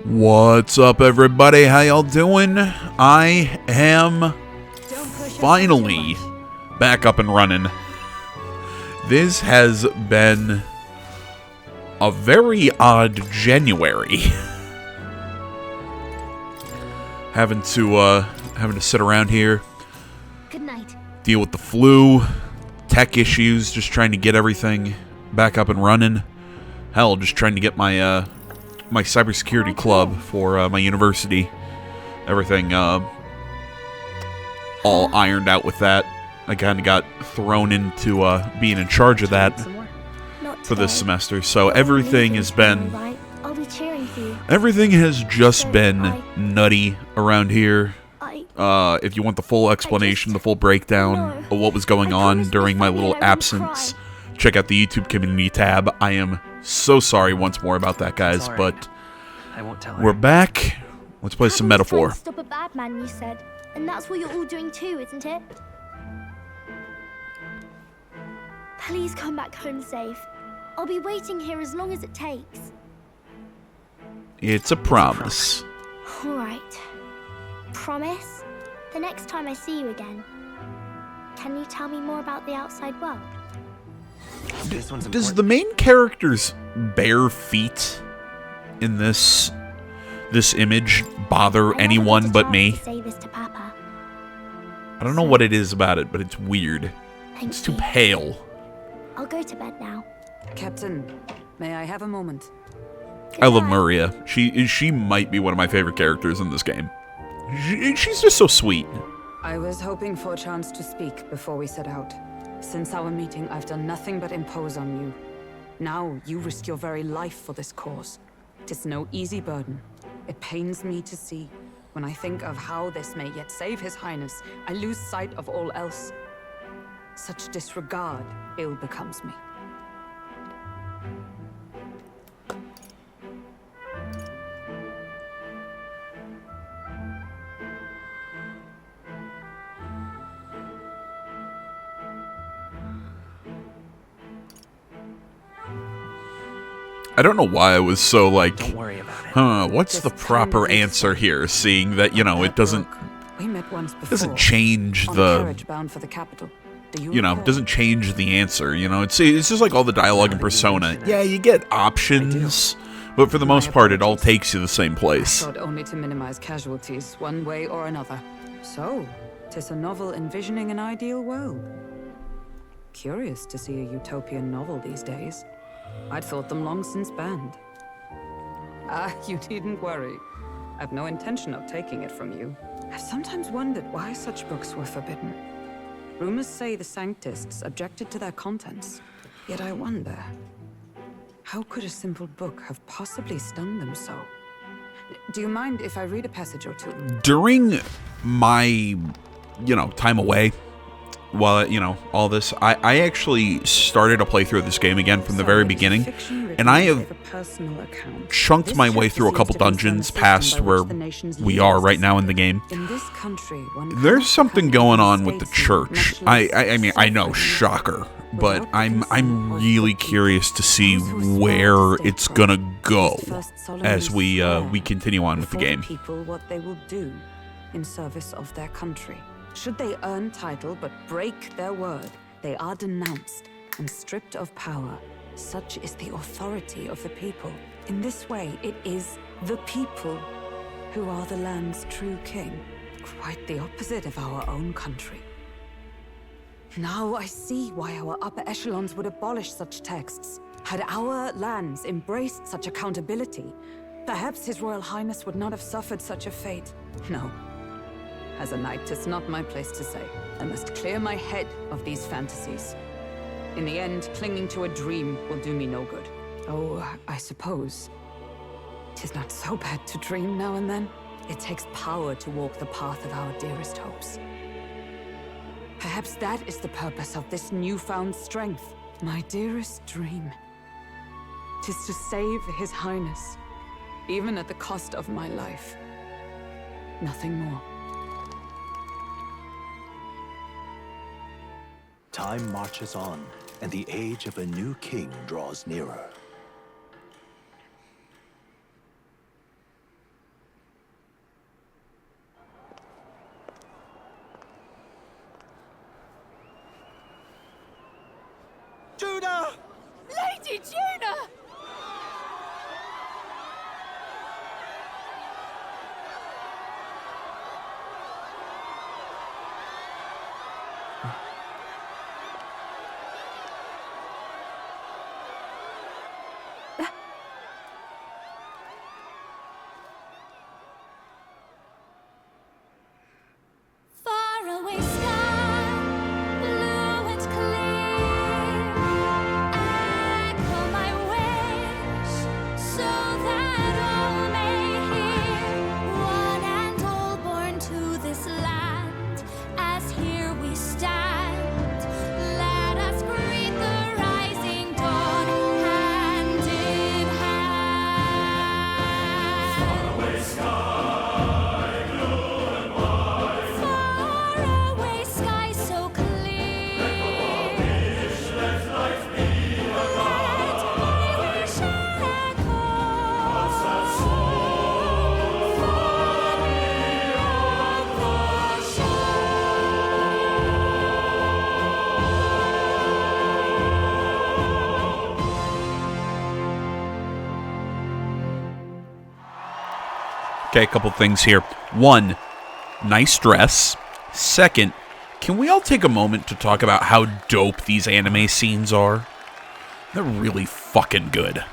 What's up, everybody? How y'all doing? I am finally back up and running. This has been a very odd January. having to sit around here, Good night. deal with the flu, tech issues, just trying to get everything back up and running. Hell, just trying to get my my cybersecurity club for my university. Everything all ironed out with that. I kind of got thrown into being in charge of that for this semester. So everything has been... I'll be cheering for you. Everything has just been nutty around here. If you want the full explanation, the full breakdown of what was going on during my little absence, check out the YouTube community tab. I am so sorry once more about that, guys, but I won't tell her. we're back. Let's play some Metaphor. Stop a bad man, you said, and that's what you're all doing too, isn't it? Please come back home safe. I'll be waiting here as long as it takes. It's a promise. All right. Promise? The next time I see you again, can you tell me more about the outside world? This one's Does important. the main character's bare feet in this image bother I never anyone get a but chance me? to say this to Papa. I don't know what it is about it, but it's weird. Thank It's too you. pale. I'll go to bed now. Captain, may I have a moment? I love Goodbye. Maria. She might be one of my favorite characters in this game. She's just so sweet. I was hoping for a chance to speak before we set out. Since our meeting, I've done nothing but impose on you. Now you risk your very life for this cause. Tis no easy burden. It pains me to see. When I think of how this may yet save His Highness, I lose sight of all else. Such disregard ill becomes me. I don't know why I was so like, Don't worry about it. what's the This proper time is answer here, seeing that, you know, it doesn't We met once before. change on a the, carriage bound for the capital. Do you you know, recall? doesn't change the answer, you know? It's just like all the dialogue in Persona. Yeah, you get options, but for the most part, it all takes you the same place. Sought only to minimize casualties, one way or another. So, 'tis a novel envisioning an ideal world. Curious to see a utopian novel these days. I'd thought them long since banned. Ah, you needn't worry. I've no intention of taking it from you. I've sometimes wondered why such books were forbidden. Rumors say the Sanctists objected to their contents. Yet I wonder, how could a simple book have possibly stung them so? Do you mind if I read a passage or two? During my, you know, time away, while, you know, all this, I actually started a playthrough of this game again from the very beginning, and I have chunked my way through a couple dungeons past where we are right now in the game. In this country, There's something going on with the church. I mean, I know, shocker, but I'm really curious to see where it's gonna go as we continue on with the game. People what they will do in service of their country. Should they earn title but break their word, they are denounced and stripped of power. Such is the authority of the people. In this way, it is the people who are the land's true king. Quite the opposite of our own country. Now I see why our upper echelons would abolish such texts. Had our lands embraced such accountability, perhaps His Royal Highness would not have suffered such a fate. No. As a knight, 'tis not my place to say. I must clear my head of these fantasies. In the end, clinging to a dream will do me no good. Oh, I suppose 'tis not so bad to dream now and then. It takes power to walk the path of our dearest hopes. Perhaps that is the purpose of this newfound strength. My dearest dream. 'Tis to save His Highness, even at the cost of my life. Nothing more. Time marches on, and the age of a new king draws nearer. bloody tuna! Faraway sky, blue and clear. Echo my wish, so that all may hear. One and all born to this land, as here we stand. Let us greet the rising dawn, hand in hand. Faraway sky so clear. Let my wish echo far beyond the Okay, a couple things here. One, nice dress. Second, can we all take a moment to talk about how dope these anime scenes are? They're really fucking good.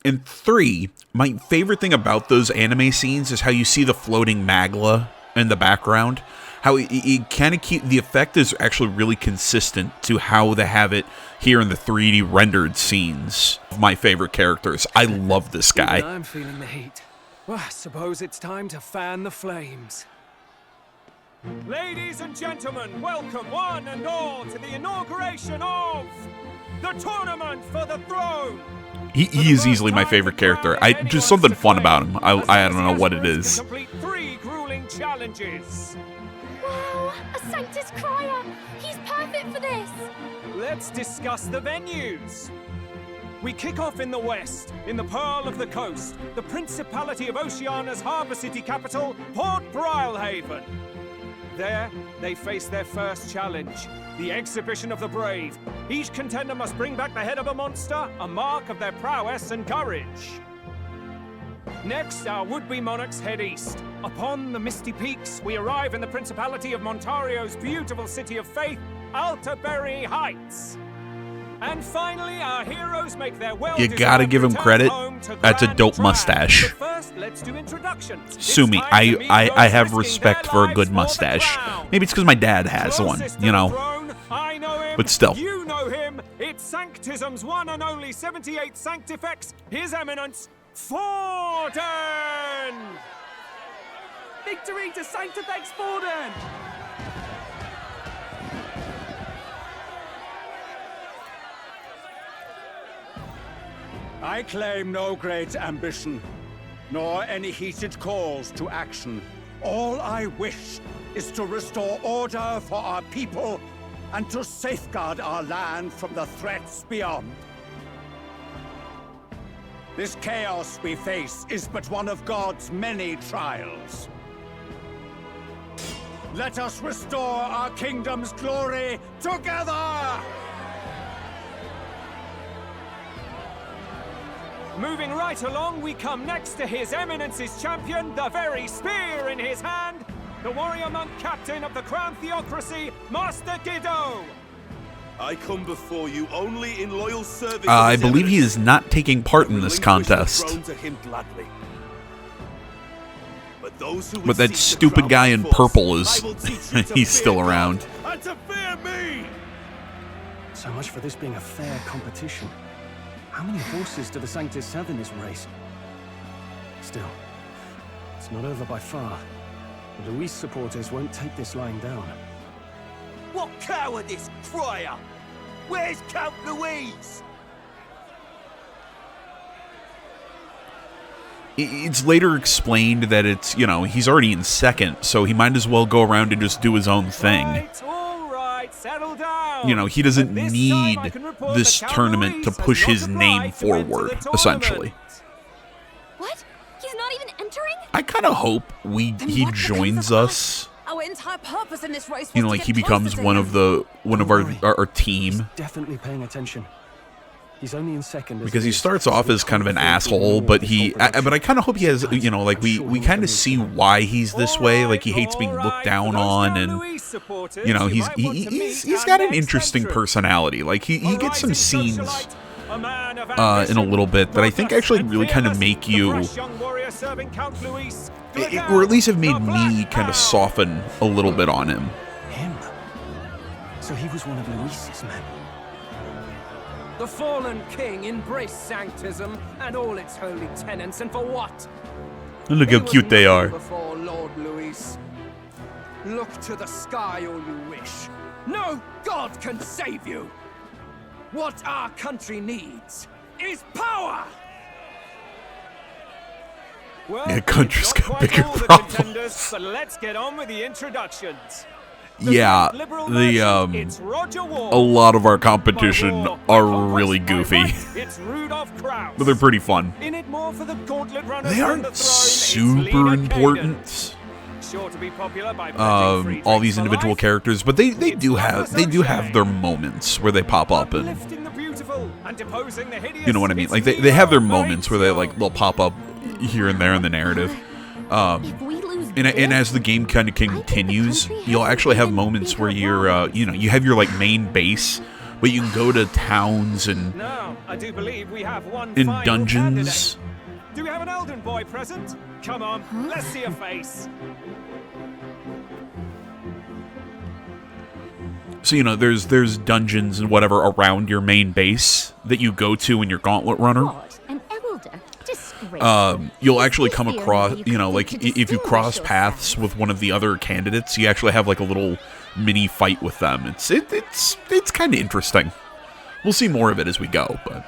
And three, my favorite thing about those anime scenes is how you see the floating magla in the background. How it kind of the effect is actually really consistent to how they have it here in the 3D rendered scenes of my favorite characters. I love this Even guy. I'm feeling the heat. Well, I suppose it's time to fan the flames. Ladies and gentlemen, welcome one and all to the inauguration of the Tournament for the Throne. He is easily my favorite character. Just something fun about him. I don't know what it is. Complete 3 grueling challenges. Wow, a Sanctus Crier! He's perfect for this! Let's discuss the venues. We kick off in the west, in the Pearl of the Coast, the Principality of Oceania's harbour city capital, Port Brilehaven. There, they face their first challenge, the Exhibition of the Brave. Each contender must bring back the head of a monster, a mark of their prowess and courage. Next, our would-be monarchs head east. Upon the misty peaks, we arrive in the Principality of Montario's beautiful city of faith, Altaberry Heights. And finally, our heroes make their You gotta give him credit. That's a dope mustache. First, let's do introductions. Sue me, I have respect for a good mustache. Maybe it's because my dad has one, you know. I know him. But still. You know him. It's Sanctism's one and only 78th Sanctifex, His Eminence, Forden! Victory to Sanctifex Forden! I claim no great ambition, nor any heated calls to action. All I wish is to restore order for our people and to safeguard our land from the threats beyond. This chaos we face is but one of God's many trials. Let us restore our kingdom's glory together! Moving right along, we come next to His Eminence's champion, the very spear in his hand, the warrior monk captain of the Crown Theocracy, Master Giddo. I come before you only in loyal service. I believe he is not taking part in this contest. But that stupid guy in purple is... he's still around. And to fear me! So much for this being a fair competition. How many horses do the Sanctus have in this race? Still, it's not over by far. The Luis supporters won't take this lying down. What cowardice, Crier! Where's Count Louise? It's later explained that it's, you know, he's already in second, so he might as well go around and just do his own thing. All right, settle down. You know, he doesn't need this tournament to push his name forward, essentially. What? He's not even entering? I kind of hope he joins us entire purpose in this race was you know, to like get he becomes closer to one him. of the our team. He's definitely paying attention. He's only in second as Because it he is, starts so off we as kind of an can't afford to asshole, ignore but this whole he, production. but I kind of hope he has, you know, like we kind of see why he's this way. Like he hates being looked down on, and you know, he's got an interesting personality. Like he gets some scenes in a little bit that I think actually really kind of make you, or at least have made me kind of soften a little bit on him. Him? So he was one of Luis's men. The fallen king embraced sanctism and all its holy tenets, and for what? Look how cute they are. Before Lord Luis. Look to the sky all you wish. No god can save you. What our country needs is power. Well, Yeah, country's we've got quite bigger all the problems. contenders, but let's get on with the introductions. Yeah, Liberal the merchant, it's Roger Ward. a lot of our By competition war, are by conquest, really by goofy, right, it's Rudolph Krauss. but they're pretty fun. In it more for the gauntlet runners They than aren't the throne, it's super Lena important. Kaden. Sure to be popular by pledging free All drinks these for individual life. characters, but they It's do Douglas have their O'Shea. moments where they pop up, and Uplifting the beautiful and deposing the hideous. you know what I mean. It's Like they have their Neo moments where they Maurizio. they'll pop up here and there in the narrative. If we lose And as the game kind of continues, you'll actually have moments where you're, you know, you have your like main base, but you can go to towns and Now, I do believe we have one in final dungeons. candidate. Do we have an Elden boy present? Come on, let's see a face. So you know, there's dungeons and whatever around your main base that you go to in your Gauntlet Runner. What? An elder? Disgraceful. You'll actually come This feeling across, that you you know, can like think to if you cross distinguish paths yourself. with one of the other candidates, you actually have like a little mini fight with them. It's kind of interesting. We'll see more of it as we go, but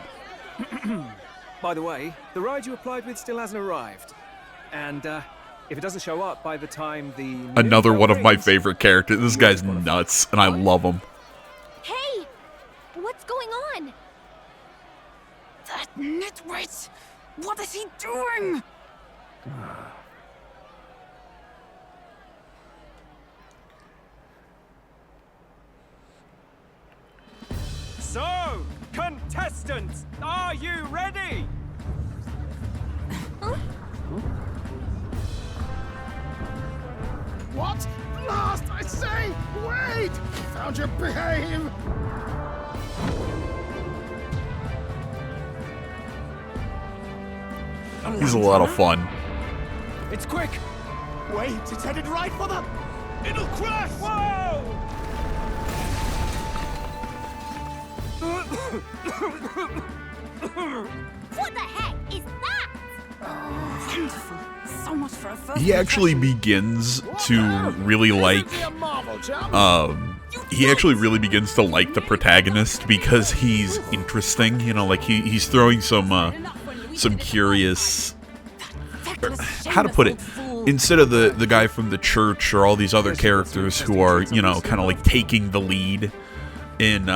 By the way, the ride you applied with still hasn't arrived. And if it doesn't show up by the time the... another one of my rings- favorite characters. This guy's nuts, and I love him. Hey! What's going on? That nitwit! What is he doing? So, contestants, are you ready? What? Last, I say! Wait! Found your behave! He's a lot of fun. It's quick. Wait, it's headed right for the... It'll crash! Whoa! What the heck is that? Wonderful. So much for a first He actually impression. begins to really like Be a marvel, chum! he actually really begins to like the protagonist because he's interesting, you know, like he's throwing some curious, how to put it, instead of the guy from the church or all these other characters who are, you know, kind of like taking the lead in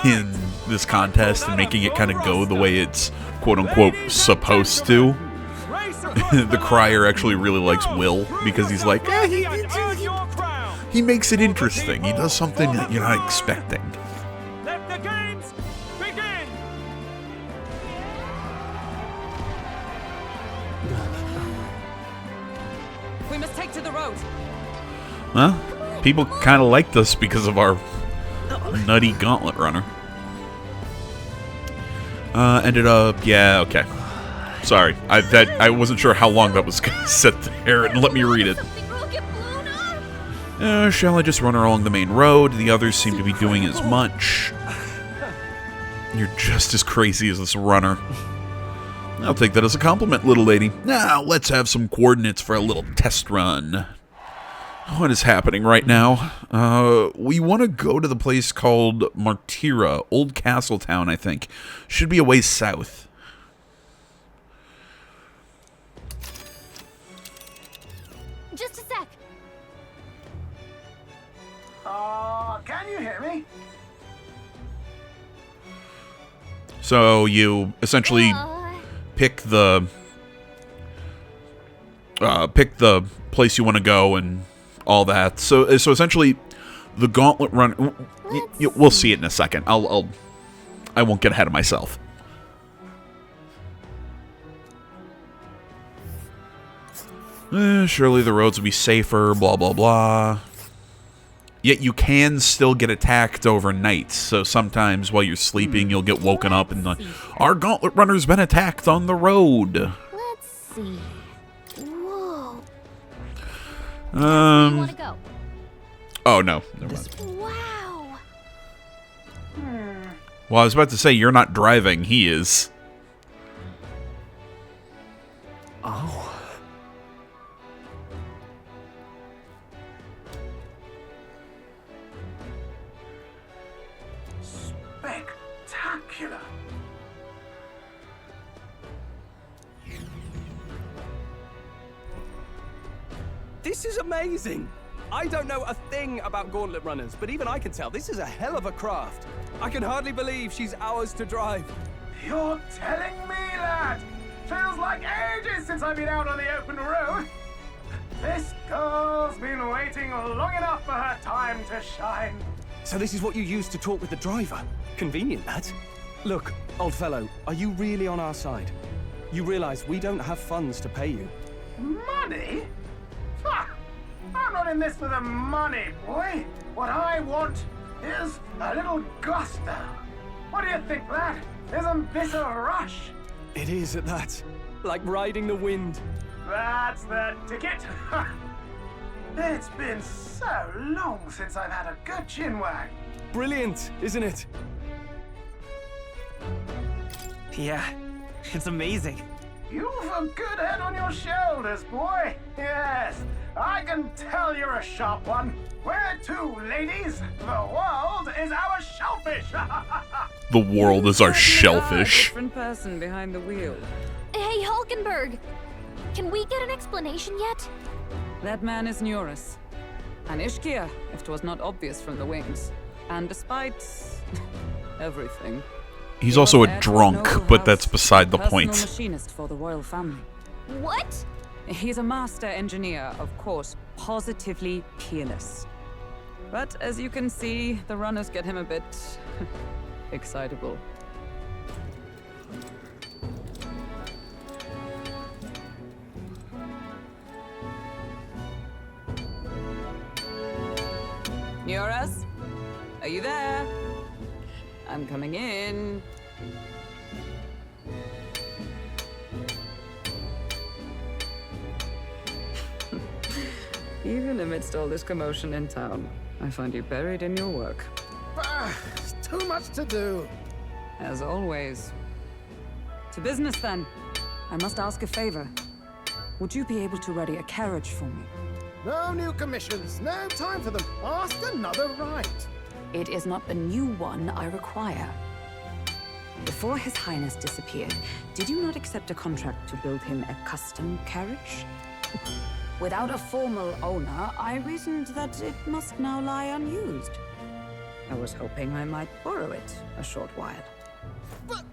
in this contest and making it kind of go the way it's quote unquote supposed to. The crier actually really likes Will because he's like, he makes it interesting. He does something that you're not expecting. Let the games begin. We must take to the road. Well, people kind of liked us because of our nutty Gauntlet Runner. Ended up, yeah, okay. Sorry, I wasn't sure how long that was gonna sit there, and let me read it. Something will get blown up. Shall I just run her along the main road? The others seem to be doing as much. You're just as crazy as this runner. I'll take that as a compliment, little lady. Now, let's have some coordinates for a little test run. What is happening right now? We want to go to the place called Martira, Old Castle Town, I think. Should be a ways south. Just a sec. Can you hear me? So you essentially pick the place you want to go, and all that. So essentially, the Gauntlet Run. We'll see it in a second. I won't get ahead of myself. Surely the roads will be safer. Blah blah blah. Yet you can still get attacked overnight. So sometimes while you're sleeping, you'll get woken up and our Gauntlet Runner's been attacked on the road. Let's see. Whoa. You want to go? Oh no, never mind. Wow. Well, I was about to say you're not driving. He is. Oh. Spectacular. This is amazing! I don't know a thing about gauntlet runners, but even I can tell this is a hell of a craft. I can hardly believe she's ours to drive. You're telling me that? Feels like ages since I've been out on the open road. This girl's been waiting long enough for her time to shine. So this is what you use to talk with the driver? Convenient, that. Look, old fellow, are you really on our side? You realize we don't have funds to pay you. Money? Ha! I'm not in this for the money, boy. What I want is a little gusto. What do you think, lad? Isn't this a rush? It is at that. Like riding the wind. That's the ticket. Ha! It's been so long since I've had a good chinwag. Brilliant, isn't it? Yeah, it's amazing. You've a good head on your shoulders, boy. Yes, I can tell you're a sharp one. Where to, ladies? The world is our shellfish. The world is our shellfish. Different person behind the wheel. Hey, Hulkenberg. Can we get an explanation yet? That man is Neurus. An Ishkia, if 'twas not obvious from the wings. And despite everything, He's also a drunk, but that's beside the personal point. machinist for the royal family. What? He's a master engineer, of course, positively peerless. But as you can see, the runners get him a bit excitable. Neurus? Are you there? I'm coming in. Even amidst all this commotion in town, I find you buried in your work. It's too much to do. As always. To business then. I must ask a favor. Would you be able to ready a carriage for me? No new commissions. No time for them. Ask another right. It is not a new one I require. Before His Highness disappeared, did you not accept a contract to build him a custom carriage? Without a formal owner, I reasoned that it must now lie unused. I was hoping I might borrow it a short while. But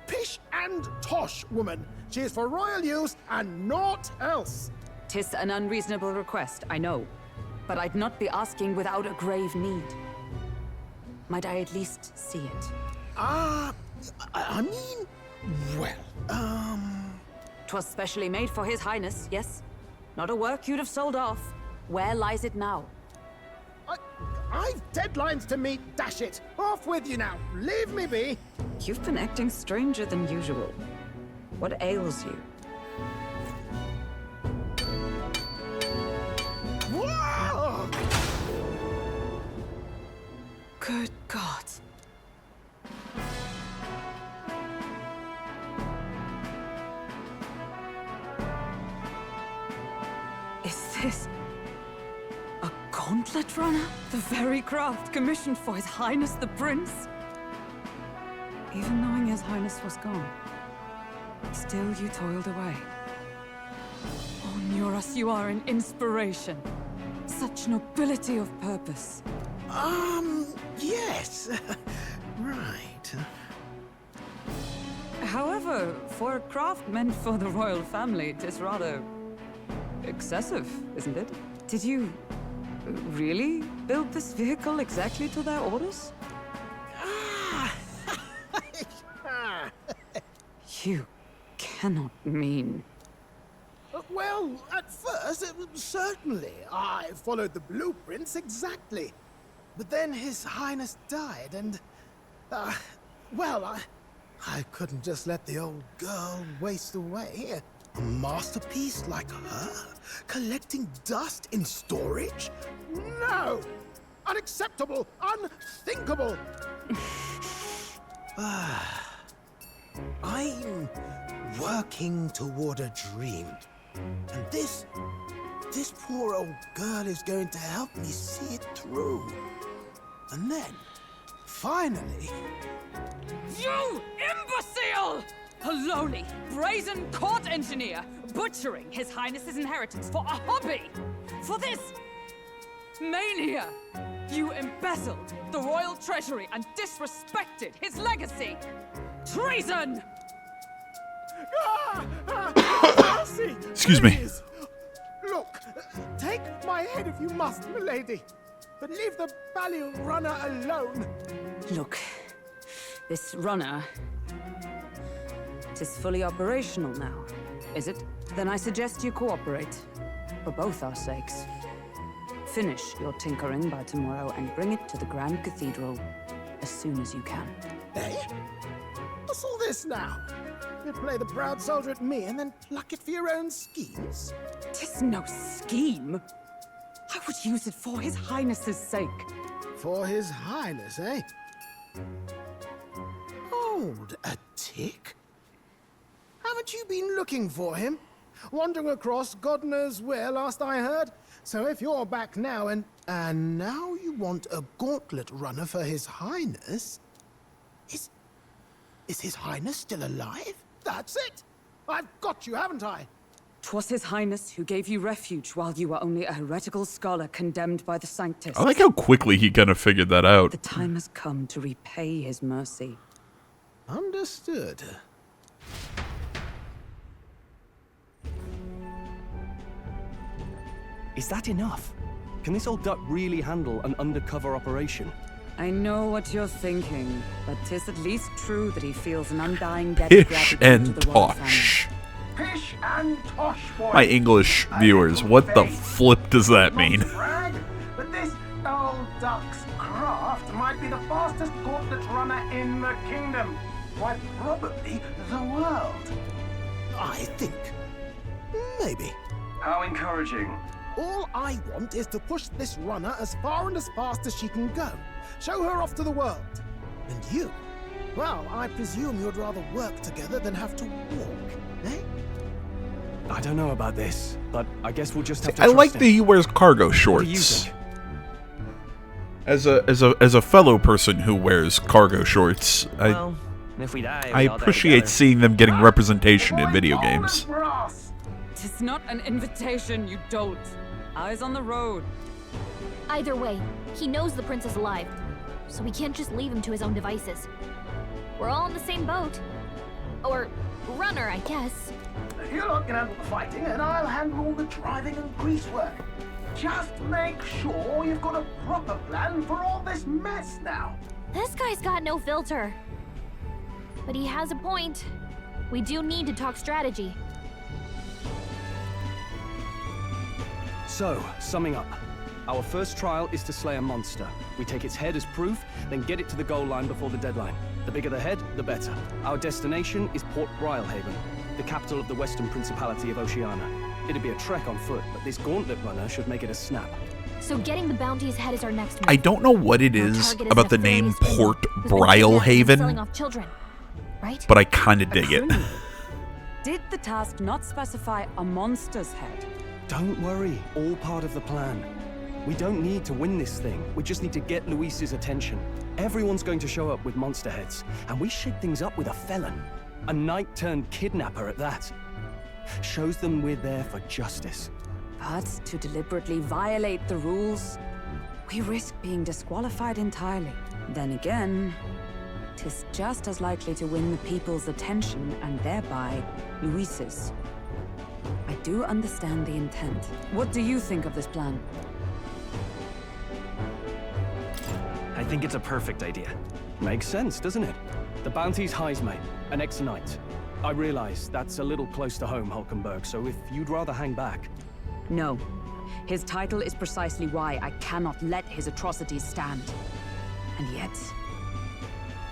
pish and tosh, woman. She is for royal use and naught else. 'Tis an unreasonable request, I know. But I'd not be asking without a grave need. Might I at least see it? I mean, well, 'Twas specially made for His Highness, yes? Not a work you'd have sold off. Where lies it now? I've deadlines to meet, dash it. Off with you now. Leave me be. You've been acting stranger than usual. What ails you? Whoa! Good God. Is this a gauntlet runner? The very craft commissioned for His Highness the Prince? Even knowing His Highness was gone, still you toiled away. Oh, Neurus, you are an inspiration. Such nobility of purpose. Yes. Right. However, for a craft meant for the royal family, it is rather excessive, isn't it? Did you really built this vehicle exactly to their orders? You cannot mean... Well, at first, certainly. I followed the blueprints exactly. But then His Highness died, and... well, I couldn't just let the old girl waste away. A masterpiece like her? Collecting dust in storage? No! Unacceptable! Unthinkable! I'm working toward a dream. And this poor old girl is going to help me see it through. And then, finally... You imbecile! A lowly, brazen court engineer, butchering His Highness's inheritance for a hobby! For this... mania! You embezzled the royal treasury and disrespected his legacy! Treason! Mercy! Excuse me. Please. Look, take my head if you must, milady. But leave the Balliol runner alone. Look, this runner... it is fully operational now, is it? Then I suggest you cooperate. For both our sakes. Finish your tinkering by tomorrow and bring it to the Grand Cathedral as soon as you can. Eh? What's all this now? You play the proud soldier at me and then pluck it for your own schemes? 'Tis no scheme. I would use it for His Highness's sake. For His Highness, eh? Hold a tick. Haven't you been looking for him? Wandering across God knows where, last I heard. So if you're back now and now you want a gauntlet runner for His Highness? Is His Highness still alive? That's it! I've got you, haven't I? 'Twas His Highness who gave you refuge while you were only a heretical scholar condemned by the Sanctus. I like how quickly he kind of figured that out. The time has come to repay his mercy. Understood. Is that enough? Can this old duck really handle an undercover operation? I know what you're thinking, but 'tis at least true that he feels an undying debt of Pish gratitude and to the royal family. tosh. Pish and tosh, boy. My English viewers, what the flip does that mean? Brag, but this old duck's craft might be the fastest gauntlet runner in the kingdom. Why, probably the world. I think. Maybe. How encouraging. All I want is to push this runner as far and as fast as she can go. Show her off to the world. And you? Well, I presume you'd rather work together than have to walk, eh? I don't know about this, but I guess we'll just have to I trust like him. that he wears cargo What do you shorts. think? As a fellow person who wears cargo shorts, Well, if we die, I we all die appreciate together. seeing them getting representation in video games. Tis not an invitation, you dolt. Eyes on the road. Either way, he knows the prince is alive, so we can't just leave him to his own devices. We're all in the same boat. Or runner, I guess. You lot can handle the fighting, and I'll handle all the driving and grease work. Just make sure you've got a proper plan for all this mess now. This guy's got no filter. But he has a point. We do need to talk strategy. So, summing up. Our first trial is to slay a monster. We take its head as proof, then get it to the goal line before the deadline. The bigger the head, the better. Our destination is Port Brialhaven, the capital of the Western Principality of Oceania. It'd be a trek on foot, but this gauntlet runner should make it a snap. So getting the bounty's head is our next move. I don't know what it Our is target is about the name nefarious criminal Port who's been kidnapping and selling Brialhaven, off children, right? but I kind of dig it. Did the task not specify a monster's head? Don't worry, all part of the plan. We don't need to win this thing. We just need to get Luis's attention. Everyone's going to show up with monster heads, and we shake things up with a felon. A knight-turned-kidnapper at that. Shows them we're there for justice. But to deliberately violate the rules, we risk being disqualified entirely. Then again, 'tis just as likely to win the people's attention and thereby Luis's. I do understand the intent. What do you think of this plan? think it's a perfect idea. Makes sense, doesn't it? The bounty's Heismate, an ex-knight. I realize that's a little close to home, Hulkenberg, so if you'd rather hang back... No. His title is precisely why I cannot let his atrocities stand. And yet...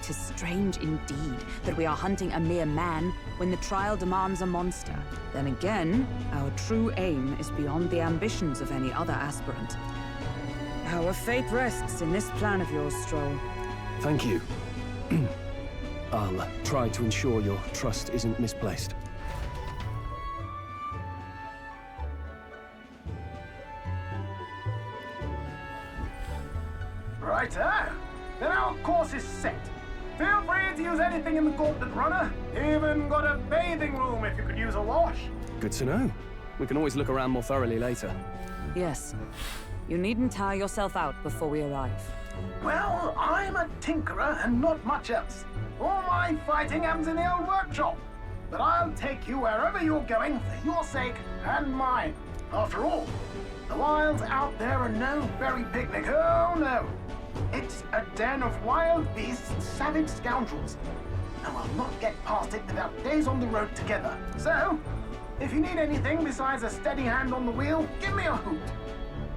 'tis strange indeed that we are hunting a mere man when the trial demands a monster. Then again, our true aim is beyond the ambitions of any other aspirant. Our fate rests in this plan of yours, Stroll. Thank you. I'll try to ensure your trust isn't misplaced. Righto. Then our course is set. Feel free to use anything in the Gauntlet Runner. Even got a bathing room if you could use a wash. Good to know. We can always look around more thoroughly later. Yes. You needn't tire yourself out before we arrive. Well, I'm a tinkerer and not much else. All my fighting happens in the old workshop. But I'll take you wherever you're going for your sake and mine. After all, the wilds out there are no berry picnic. Oh no. It's a den of wild beasts and savage scoundrels. And we'll not get past it without days on the road together. So, if you need anything besides a steady hand on the wheel, give me a hoot.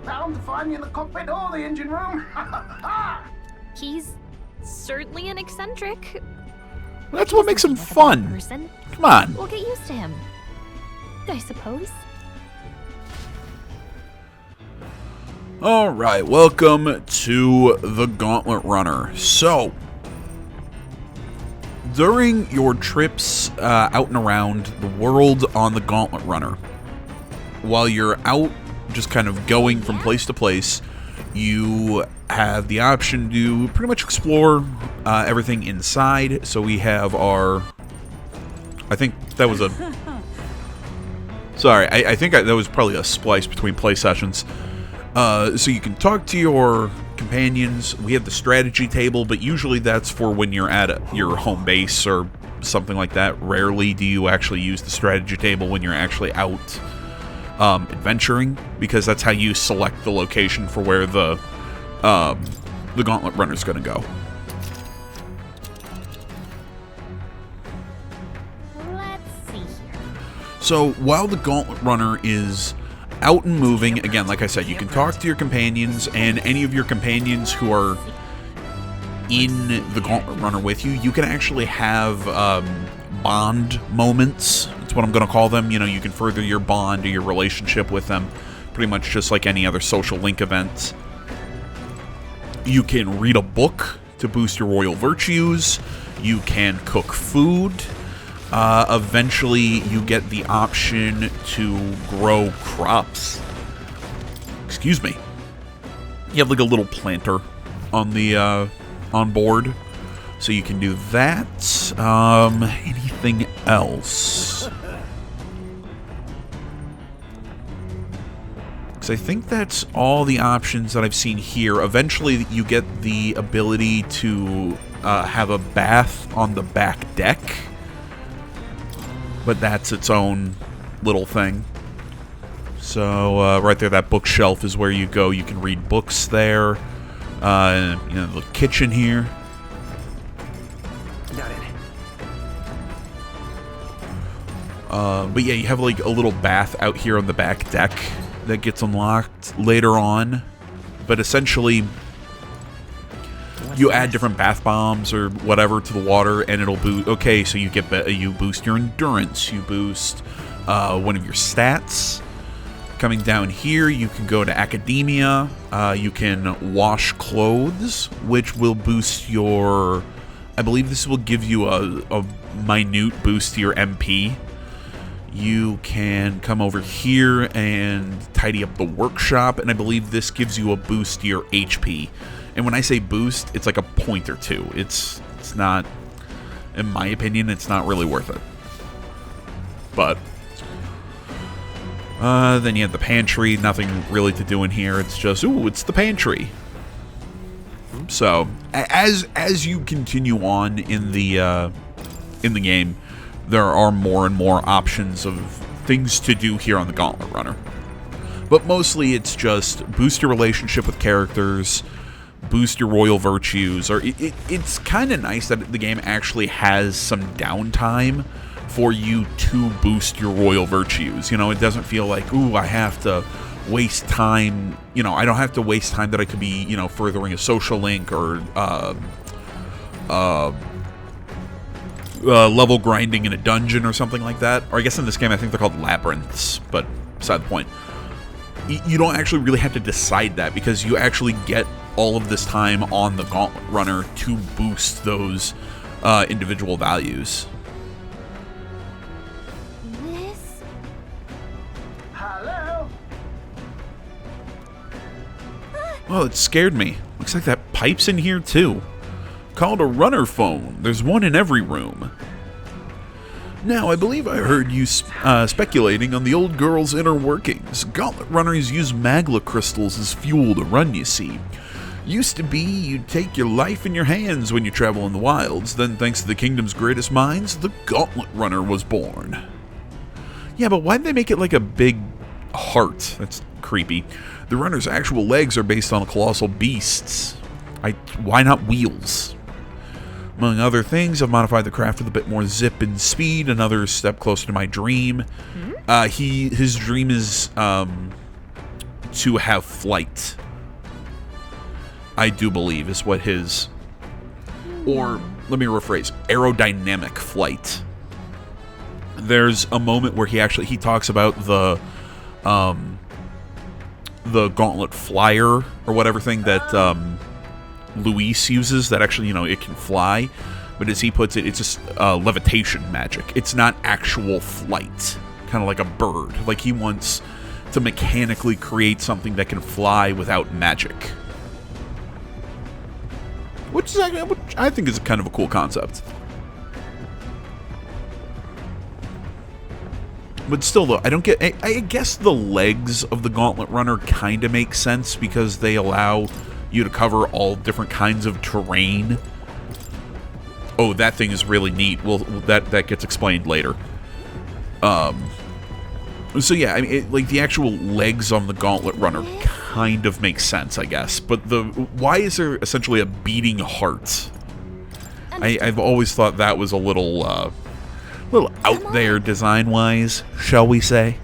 Bound to find me in the cockpit or the engine room. He's certainly an eccentric. That's what makes him fun. Person. Come on. We'll get used to him, I suppose. Alright, welcome to the Gauntlet Runner. So, during your trips out and around the world on the Gauntlet Runner, while you're out just kind of going from place to place, you have the option to pretty much explore everything inside. So we have our... I think that was a... Sorry, I think that was probably a splice between play sessions. So you can talk to your companions. We have the strategy table, but usually that's for when you're at your home base or something like that. Rarely do you actually use the strategy table when you're actually out adventuring, because that's how you select the location for where the Gauntlet Runner's going to go. Let's see here. So while the Gauntlet Runner is out and moving, again, like I said, you can talk to your companions, and any of your companions who are in the Gauntlet Runner with you, you can actually have bond moments. That's what I'm going to call them. You know, you can further your bond or your relationship with them, pretty much just like any other social link event. You can read a book to boost your royal virtues. You can cook food. Eventually, you get the option to grow crops. Excuse me. You have like a little planter on the on board, so you can do that. Anything else? Because I think that's all the options that I've seen here. Eventually, you get the ability to have a bath on the back deck. But that's its own little thing. So, right there, that bookshelf is where you go. You can read books there. You know, the kitchen here. Got it. But yeah, you have like a little bath out here on the back deck that gets unlocked later on. But essentially, you add different bath bombs or whatever to the water, and it'll boost. Okay, so you boost your endurance, you boost one of your stats. Coming down here, you can go to academia. You can wash clothes, which will boost your. I believe this will give you a minute boost to your MP. You can come over here and tidy up the workshop, and I believe this gives you a boost to your HP. And when I say boost, it's like a point or two. It's not, in my opinion, it's not really worth it. But then you have the pantry. Nothing really to do in here. It's just, ooh, it's the pantry. So as you continue on in the game, there are more and more options of things to do here on the Gauntlet Runner. But mostly it's just boost your relationship with characters, boost your royal virtues, or it's kind of nice that the game actually has some downtime for you to boost your royal virtues. You know, it doesn't feel like, ooh, I have to waste time. You know, I don't have to waste time that I could be, you know, furthering a social link or level grinding in a dungeon or something like that. Or I guess in this game I think they're called labyrinths, but beside the point. You don't actually really have to decide that, because you actually get all of this time on the Gauntlet Runner to boost those individual values. This? Hello? Well, it scared me. Looks like that pipe's in here too. Called a runner phone. There's one in every room. Now, I believe I heard you speculating on the old girl's inner workings. Gauntlet runners use magla crystals as fuel to run, you see. Used to be you'd take your life in your hands when you travel in the wilds, then thanks to the kingdom's greatest minds, the Gauntlet Runner was born. Yeah, but why'd they make it like a big heart? That's creepy. The runner's actual legs are based on colossal beasts. Why not wheels? Among other things, I've modified the craft with a bit more zip and speed, another step closer to my dream. His dream is to have flight. I do believe is what his, or let me rephrase, aerodynamic flight. There's a moment where he talks about the gauntlet flyer or whatever thing that Luis uses that actually, you know, it can fly, but as he puts it, it's just levitation magic. It's not actual flight, kind of like a bird. Like he wants to mechanically create something that can fly without magic, which I think is kind of a cool concept. But still, though, I don't get. I guess the legs of the Gauntlet Runner kind of make sense because they allow you to cover all different kinds of terrain. Oh, that thing is really neat. Well, that gets explained later. So yeah, I mean, like the actual legs on the Gauntlet Runner kind of makes sense, I guess. But why is there essentially a beating heart? I've always thought that was a little out there design-wise, shall we say?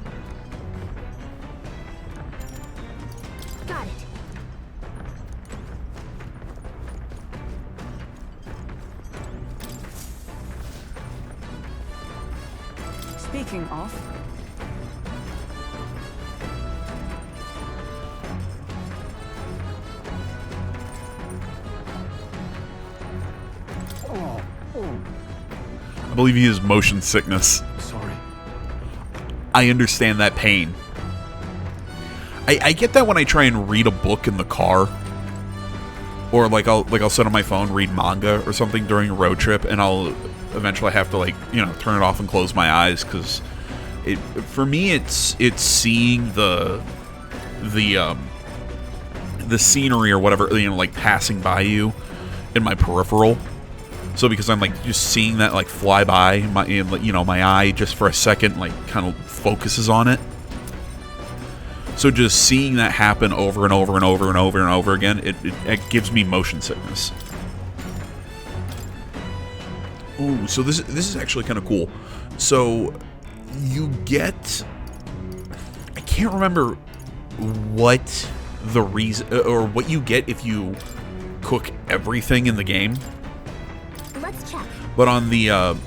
Got it. Speaking of, I believe he has motion sickness. Sorry. I understand that pain. I get that when I try and read a book in the car, or I'll sit on my phone, read manga or something during a road trip, and I'll eventually have to turn it off and close my eyes because for me it's seeing the scenery or whatever, passing by you in my peripheral. So because I'm just seeing that fly by, my eye just for a second kind of focuses on it. So just seeing that happen over and over and over and over and over again, it gives me motion sickness. Ooh, so this is actually kind of cool. So you get, I can't remember what the reason or what you get if you cook everything in the game. Let's check. But on the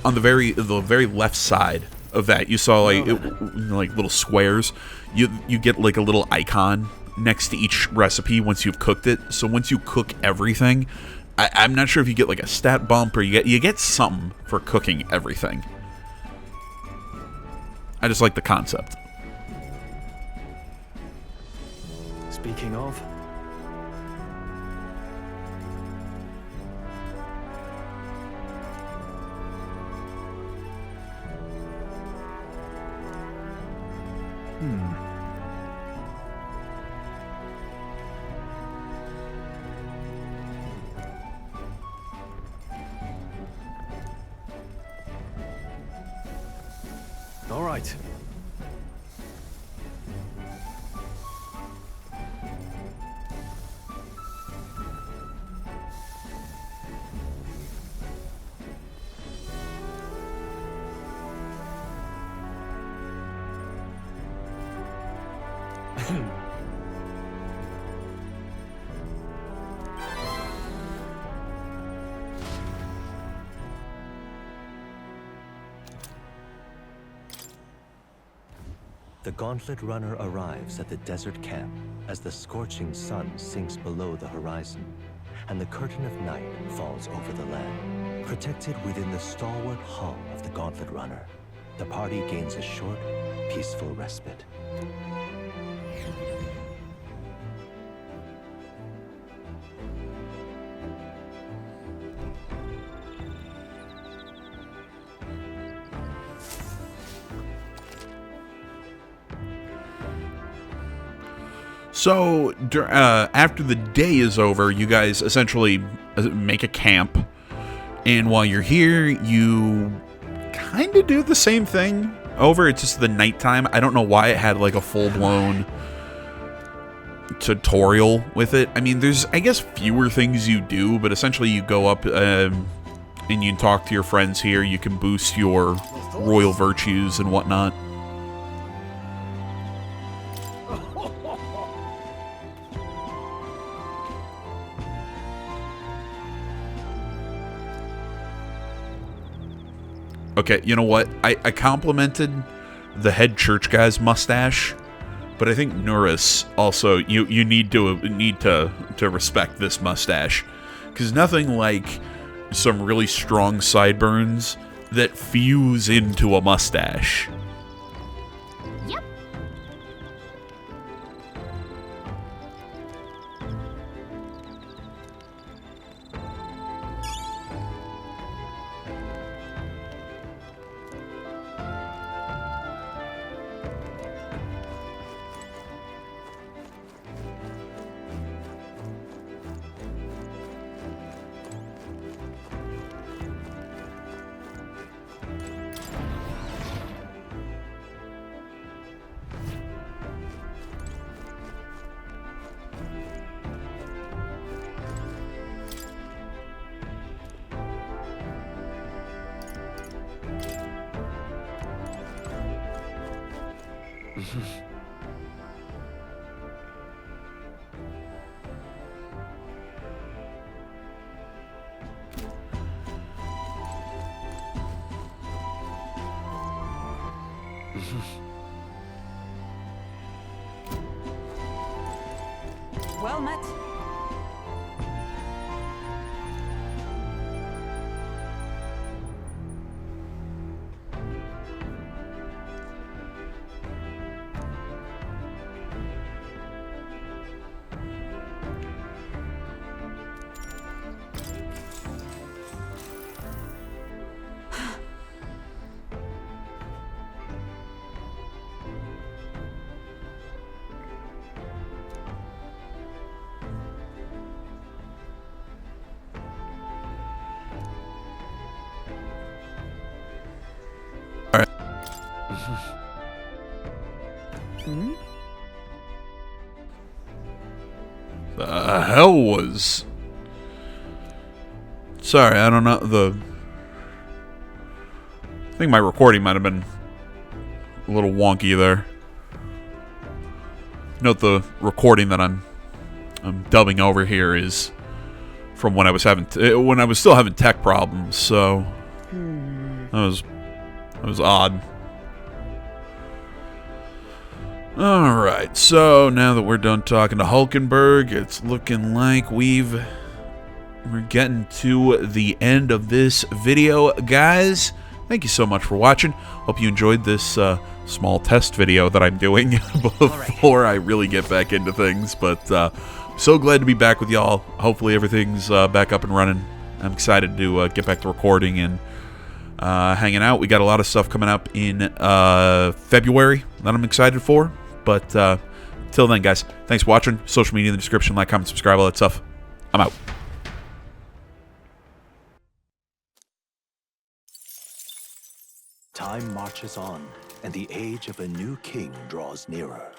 very left side of that, you saw little squares. You get a little icon next to each recipe once you've cooked it. So once you cook everything, I'm not sure if you get a stat bump or you get something for cooking everything. I just like the concept. Speaking of, all right. The Gauntlet Runner arrives at the desert camp as the scorching sun sinks below the horizon, and the curtain of night falls over the land. Protected within the stalwart hull of the Gauntlet Runner, the party gains a short, peaceful respite. So, after the day is over, you guys essentially make a camp. And while you're here, you kind of do the same thing over. It's just the nighttime. I don't know why it had like a full-blown tutorial with it. I mean, there's, I guess, fewer things you do, but essentially you go up and you talk to your friends here. You can boost your royal virtues and whatnot. Okay, you know what? I complimented the head church guy's mustache, but I think Nuris also you need to respect this mustache, because nothing like some really strong sideburns that fuse into a mustache. Yep. Well met. The hell was... Sorry, I don't know. I think my recording might have been a little wonky there. Note the recording that I'm dubbing over here is from when I was still having tech problems, so that was odd. Alright, so now that we're done talking to Hulkenberg, it's looking like we're getting to the end of this video, guys. Thank you so much for watching. Hope you enjoyed this small test video that I'm doing before I really get back into things. But so glad to be back with y'all. Hopefully everything's back up and running. I'm excited to get back to recording and hanging out. We got a lot of stuff coming up in February that I'm excited for. But till then, guys, thanks for watching. Social media in the description. Like, comment, subscribe, all that stuff. I'm out. Time marches on, and the age of a new king draws nearer.